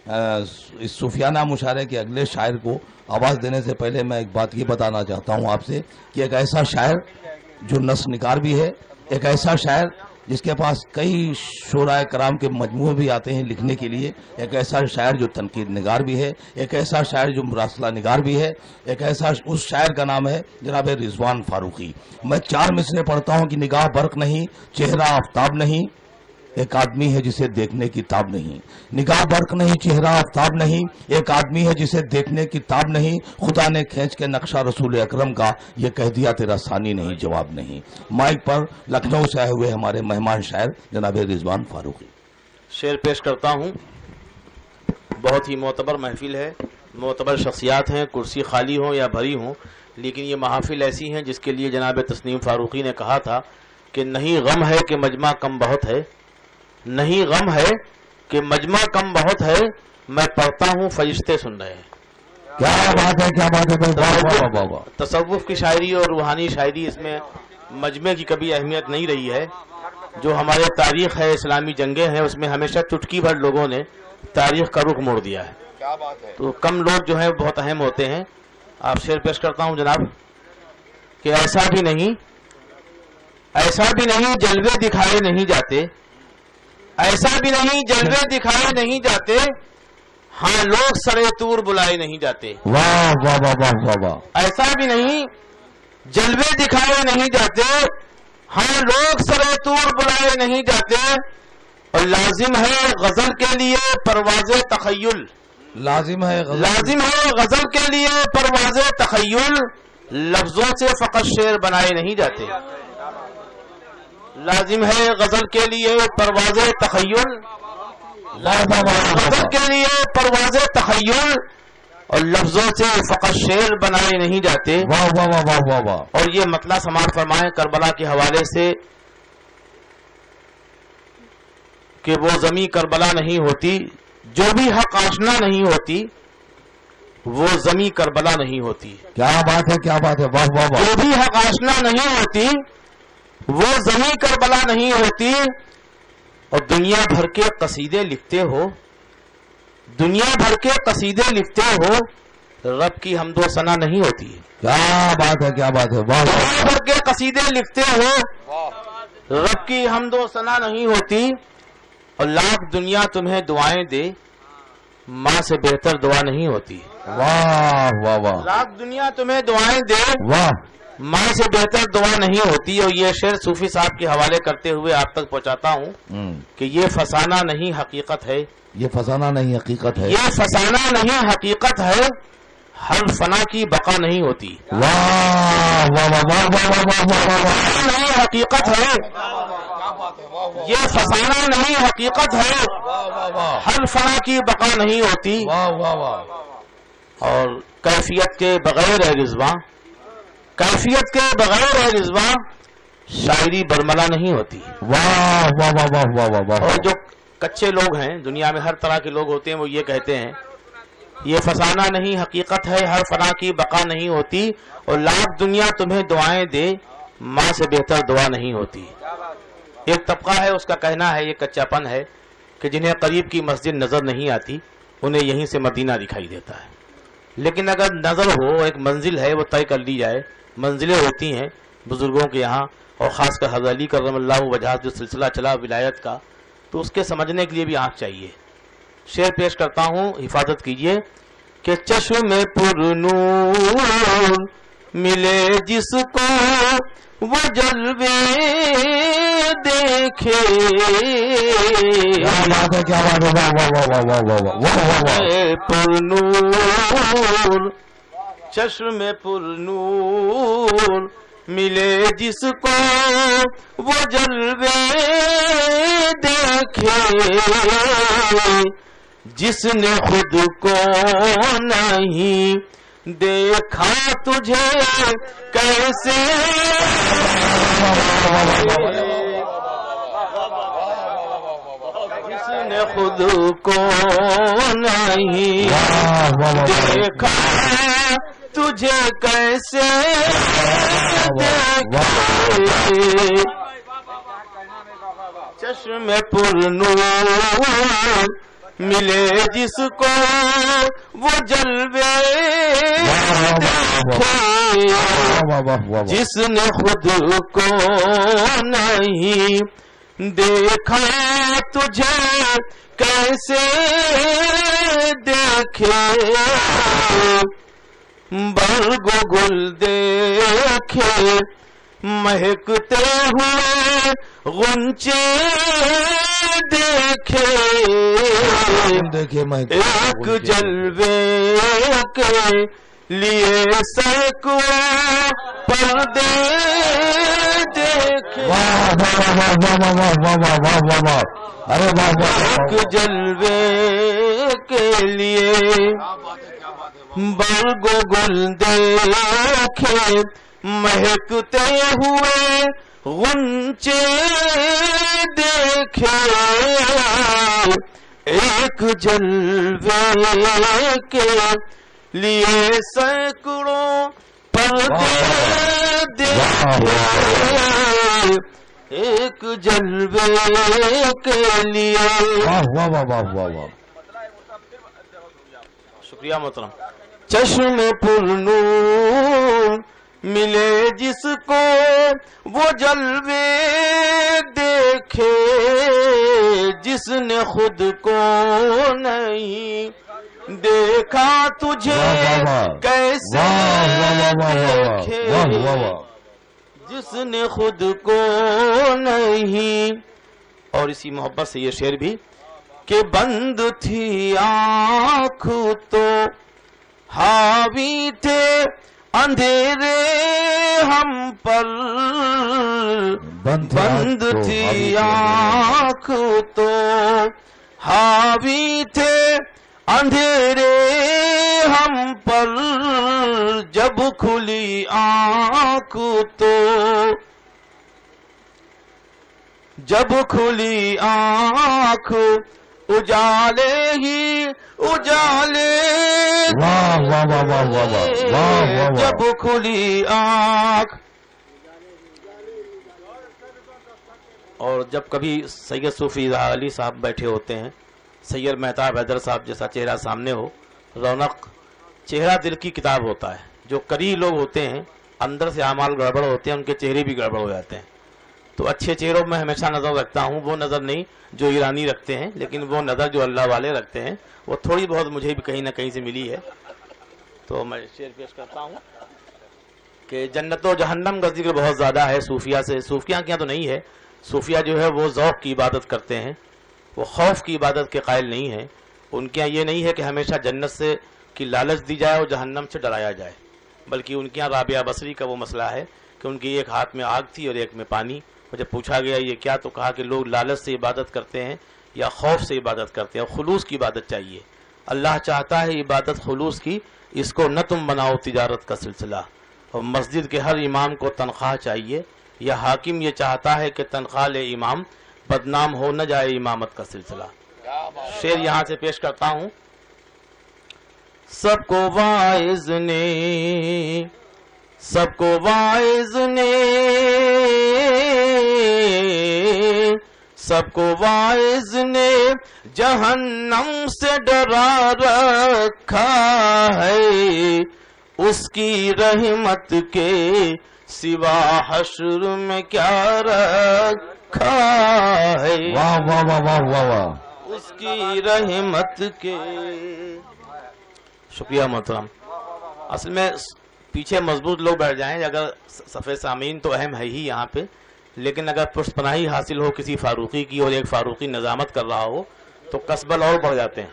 اس صوفیانہ مشاعرے کے اگلے شاعر کو آواز دینے سے پہلے میں ایک بات یہ بتانا چاہتا ہوں آپ سے کہ ایک ایسا شاعر جو نثر نگار بھی ہے، ایک ایسا شاعر جس کے پاس کئی شعراء کرام کے مجموعے بھی آتے ہیں لکھنے کے لیے، ایک ایسا شاعر جو تنقید نگار بھی ہے، ایک ایسا شاعر جو مراسلہ نگار بھی ہے، ایک ایسا اس شاعر کا نام ہے جناب رضوان فاروقی۔ میں 4 مصرے پڑھتا ہوں کہ نگاہ برق نہیں، چہرہ آفتاب نہیں، ایک آدمی ہے جسے دیکھنے کی تاب نہیں، نگاہ برق نہیں، چہرہ آفتاب نہیں، ایک آدمی ہے جسے دیکھنے کی تاب نہیں، خدا نے کھینچ کے نقشہ رسول اکرم کا یہ کہہ دیا تیرا ثانی نہیں جواب نہیں۔ مائک پر لکھنؤ سے آئے ہوئے ہمارے مہمان شاعر جناب رضوان فاروقی۔ شعر پیش کرتا ہوں۔ بہت ہی معتبر محفل ہے، معتبر شخصیات ہیں، کرسی خالی ہوں یا بھری ہوں، لیکن یہ محافل ایسی ہیں جس کے لیے جناب تسنیم فاروقی نے کہا تھا کہ نہیں غم ہے کہ مجمع کم بہت ہے، نہیں غم ہے کہ مجمع کم بہت ہے، میں پڑھتا ہوں فرشتے سن رہے ہیں۔ کیا بات ہے، کیا بات ہے۔ تصوف کی شاعری اور روحانی شاعری، اس میں مجمع کی کبھی اہمیت نہیں رہی ہے۔ جو ہمارے تاریخ ہے، اسلامی جنگیں ہیں، اس میں ہمیشہ چٹکی بھر لوگوں نے تاریخ کا رخ موڑ دیا ہے، تو کم لوگ جو ہیں بہت اہم ہوتے ہیں۔ آپ شعر پیش کرتا ہوں جناب کہ ایسا بھی نہیں جلوے دکھائے نہیں جاتے، ایسا بھی نہیں جلوے دکھائے نہیں جاتے، ہاں لوگ سرے طور بلائے نہیں جاتے۔ واہ واہ واہ واہ واہ واہ۔ ایسا بھی نہیں جلوے دکھائے نہیں جاتے، ہاں لوگ سرے طور بلائے نہیں جاتے، اور لازم ہے غزل کے لیے پرواز تخیل، لازم ہے غزل کے لیے پرواز تخیل، لفظوں سے فقط شعر بنائے نہیں جاتے۔ لازم ہے غزل کے لیے پرواز تخیل، غزل کے لیے پرواز تخیل، اور لفظوں سے فقط شعر بنائے نہیں جاتے۔ واہ واہ واہ واہ واہ واہ۔ اور یہ مطلع سماعت فرمائیں کربلا کے حوالے سے کہ وہ زمیں کربلا نہیں ہوتی، جو بھی حق آشنا نہیں ہوتی وہ زمیں کربلا نہیں ہوتی۔ کیا بات ہے، کیا بات ہے، واہ واہ واہ۔ جو بھی حق آشنا نہیں ہوتی وہ زمیں کربلا نہیں ہوتی، اور دنیا بھر کے قصیدے لکھتے ہو، دنیا بھر کے قصیدے لکھتے ہو، رب کی حمد و ثنا نہیں ہوتی۔ کیا بات ہے، کیا بات ہے، واہ واہ۔ دنیا بھر کے قصیدے لکھتے ہو، رب کی حمد و ثنا نہیں ہوتی، اور لاکھ دنیا تمہیں دعائیں دے، ماں سے بہتر دعا نہیں ہوتی۔ واہ واہ واہ۔ لاکھ دنیا تمہیں دعائیں دے، واہ۔ ماں سے بہتر دعا نہیں ہوتی۔ اور یہ شعر صوفی صاحب کے حوالے کرتے ہوئے آپ تک پہنچاتا ہوں کہ یہ فسانہ نہیں حقیقت ہے، یہ فسانہ نہیں حقیقت ہے، یہ فسانہ نہیں حقیقت ہے، ہر فنا کی بقا نہیں ہوتی۔ واہ واہ واہ واہ واہ واہ واہ واہ۔ نہیں حقیقت ہے، یہ فسانہ نہیں حقیقت ہے، ہر فنا کی بقا نہیں ہوتی۔ واہ واہ واہ۔ اور کیفیت کے بغیر ہے رضواں، کیفیت کے بغیر ہے رضواں، شاعری برملا نہیں ہوتی۔ واہ واہ واہ واہ واہ واہ واہ۔ اور جو کچے لوگ ہیں، دنیا میں ہر طرح کے لوگ ہوتے ہیں، وہ یہ کہتے ہیں یہ فسانہ نہیں حقیقت ہے، ہر فنا کی بقا نہیں ہوتی، اور لاکھ دنیا تمہیں دعائیں دے، ماں سے بہتر دعا نہیں ہوتی۔ ایک طبقہ ہے، اس کا کہنا ہے، یہ کچا پن ہے کہ جنہیں قریب کی مسجد نظر نہیں آتی انہیں یہیں سے مدینہ دکھائی دیتا ہے، لیکن اگر نظر ہو، ایک منزل ہے وہ طے کر لی جائے، منزلیں ہوتی ہیں بزرگوں کے یہاں، اور خاص کر حضرت علی کرم اللہ وجہہ جو سلسلہ چلا ولایت کا، تو اس کے سمجھنے کے لیے بھی آنکھ چاہیے۔ شعر پیش کرتا ہوں، حفاظت کیجئے کہ چشم پر نور ملے جس کو وہ جلوے دیکھے، پر نور چشم پر نور ملے جس کو وہ جلوے دیکھے، جس نے خود کو نہیں دیکھا تجھے کیسے، جس نے خود کو نہیں دیکھا تجھے کیسے دیکھے، چشم پر نور ملے جس کو وہ جلوے دیکھے، جس نے خود کو نہیں دیکھا تجھے کیسے دیکھے، برگ و گل دیکھے مہکتے ہوئے غنچے دیکھے، ایک جلوے کے لیے سینکڑوں پردے دیکھے، ایک جلوے کے لیے برگ و گل دیکھے مہکتے ہوئے غنچے دیکھے، ایک جلوے کے لیے سینکڑوں پردے دیکھے، ایک جلوے کے لیے۔ شکریہ محترم۔ چشم پر نور ملے جس کو وہ جلوے دیکھے، جس نے خود کو نہیں دیکھا تجھے کیسے دیکھے، جس نے خود کو نہیں۔ اور اسی محبت سے یہ شعر بھی کہ بند تھی آنکھ تو حاوی تھے اندھیرے ہم پر، بند تھی آنکھ تو حاوی تھے اندھیرے ہم پر، جب کھلی آنکھ تو جب کھلی آنکھ اجالے ہی اجالے، جب کھلی آنکھ۔ اور جب کبھی سید صوفی اظہار علی صاحب بیٹھے ہوتے ہیں، سید مہتاب حیدر صاحب جیسا چہرہ سامنے ہو، رونق، چہرہ دل کی کتاب ہوتا ہے۔ جو کری لوگ ہوتے ہیں اندر سے اعمال گڑبڑ ہوتے ہیں، ان کے چہرے بھی گڑبڑ ہو جاتے ہیں۔ تو اچھے چہروں میں ہمیشہ نظر رکھتا ہوں، وہ نظر نہیں جو ایرانی رکھتے ہیں، لیکن وہ نظر جو اللہ والے رکھتے ہیں، وہ تھوڑی بہت مجھے بھی کہیں نہ کہیں سے ملی ہے۔ تو میں شعر پیش کرتا ہوں کہ جنت و جہنم کا ذکر بہت زیادہ ہے صوفیہ سے، صوفیہ کیا تو نہیں ہے، صوفیہ جو ہے وہ ذوق کی عبادت کرتے ہیں، وہ خوف کی عبادت کے قائل نہیں ہیں۔ ان کے یہاں یہ نہیں ہے کہ ہمیشہ جنت سے کی لالچ دی جائے اور جہنم سے ڈرایا جائے، بلکہ ان کے یہاں رابعہ بصری کا وہ مسئلہ ہے کہ ان کی ایک ہاتھ میں آگ تھی اور ایک میں پانی۔ جب پوچھا گیا یہ کیا، تو کہا کہ لوگ لالچ سے عبادت کرتے ہیں یا خوف سے عبادت کرتے ہیں، اور خلوص کی عبادت چاہیے۔ اللہ چاہتا ہے عبادت خلوص کی، اس کو نہ تم بناؤ تجارت کا سلسلہ۔ اور مسجد کے ہر امام کو تنخواہ چاہیے، یا حاکم یہ چاہتا ہے کہ تنخواہ لے امام، بدنام ہو نہ جائے امامت کا سلسلہ۔ شعر یہاں سے پیش کرتا ہوں۔ سب کو واعظ نے سب کو واعظ نے سب کو واعظ نے جہنم سے ڈرا رکھا ہے، اس کی رحمت کے سوا حشر میں کیا رکھا ہے، واہ واہ واہ واہ واہ واہ، اس کی رحمت کے۔ شکریہ محترم۔ اصل میں پیچھے مضبوط لوگ بیٹھ جائیں، اگر صفحے سامعین تو اہم ہے ہی یہاں پہ، لیکن اگر پشت پناہی حاصل ہو کسی فاروقی کی اور ایک فاروقی نظامت کر رہا ہو تو کسبل اور بڑھ جاتے ہیں۔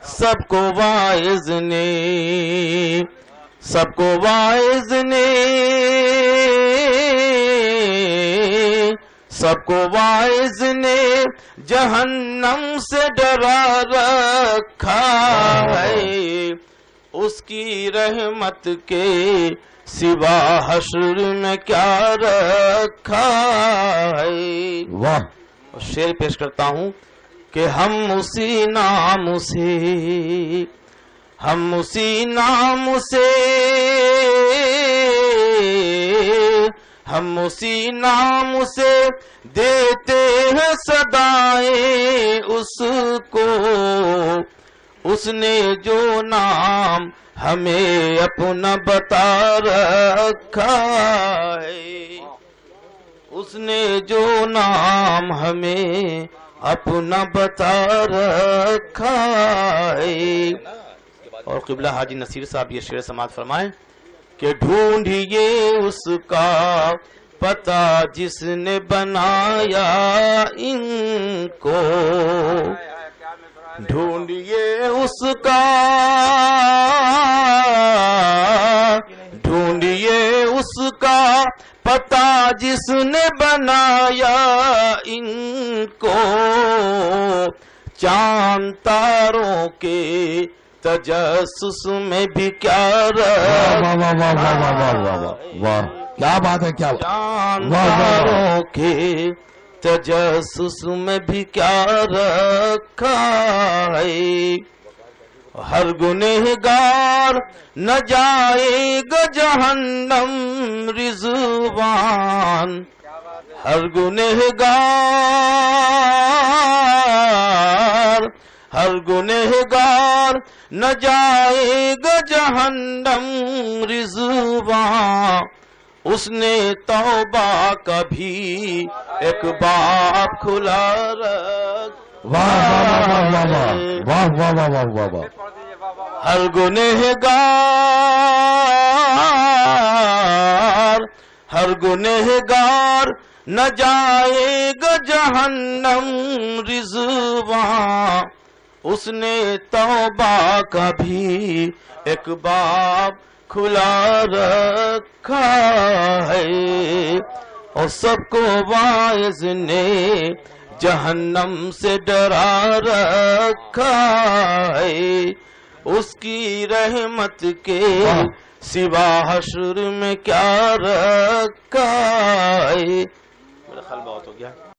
سب کو واعظ نے سب کو واعظ نے سب کو واعظ نے جہنم سے ڈرا رکھا ہے، اس کی رحمت کے سوا حشر میں کیا رکھا ہے۔ واہ، شعر پیش کرتا ہوں کہ ہم اسی نام سے ہم اسی نام سے ہم اسی نام سے دیتے ہیں صدائیں اس کو، اس نے جو نام ہمیں اپنا بتا رکھا ہے، اس نے جو نام ہمیں اپنا بتا رکھا ہے۔ اور قبلہ حاجی نصیر صاحب یہ شعر سماعت فرمائیں کہ ڈھونڈیے اس کا پتہ جس نے بنایا ان کو، ڈھونڈیے اس کا، ڈھونڈیے اس کا پتہ جس نے بنایا ان کو، چاند تاروں کے تجسس میں بھی کیا واہ واہ واہ واہ واہ واہ واہ واہ واہ، کیا بات ہے، کیا چاند تاروں کے تجسس میں بھی کیا رکھا ہے، ہر گنہگار نہ جائے گا جہنم رضوان، ہر گنہگار نہ جائے گا جہنم رضوان، اس نے توبہ کا بھی ایک باب کھلا رکھ، واہ واہ واہ واہ واہ واہ واہ واہ واہ واہ، ہر گنہگار نہ جائے گا جہنم رضوان، اس نے توبہ کا بھی ایک باب کھلا رکھا ہے، اور سب کو واعظ نے جہنم سے ڈرا رکھا ہے، اس کی رحمت کے سوا حشر میں کیا رکھا ہے۔ میرا خیال بہت ہو گیا۔